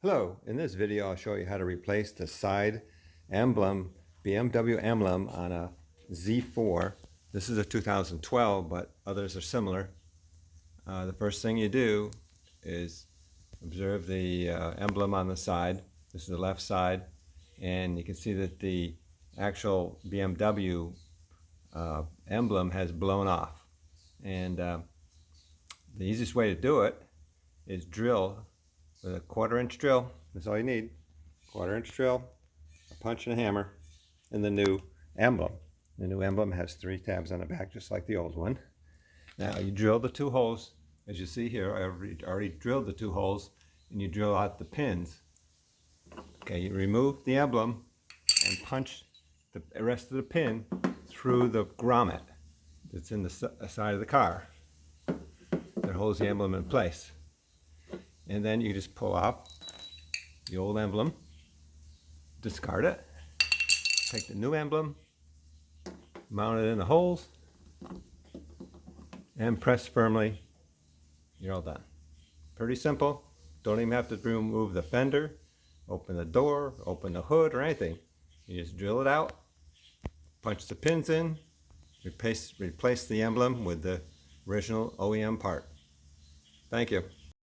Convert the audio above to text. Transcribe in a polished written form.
Hello, in this video I'll show you how to replace the side emblem, BMW emblem on a Z4. This is a 2012, but others are similar. The first thing you do is observe the emblem on the side. This is the left side, and you can see that the actual BMW emblem has blown off. And the easiest way to do it is drill with a 1/4-inch drill. That's all you need. 1/4-inch drill, a punch and a hammer, and the new emblem. The new emblem has 3 tabs on the back, just like the old one. Now you drill the 2 holes. As you see here, I already drilled the 2 holes, and you drill out the pins. Okay, you remove the emblem and punch the rest of the pin through the grommet that's in the side of the car that holds the emblem in place. And then you just pull off the old emblem, discard it, take the new emblem, mount it in the holes, and press firmly. You're all done. Pretty simple. Don't even have to remove the fender, open the door, open the hood, or anything. You just drill it out, punch the pins in, replace the emblem with the original OEM part. Thank you.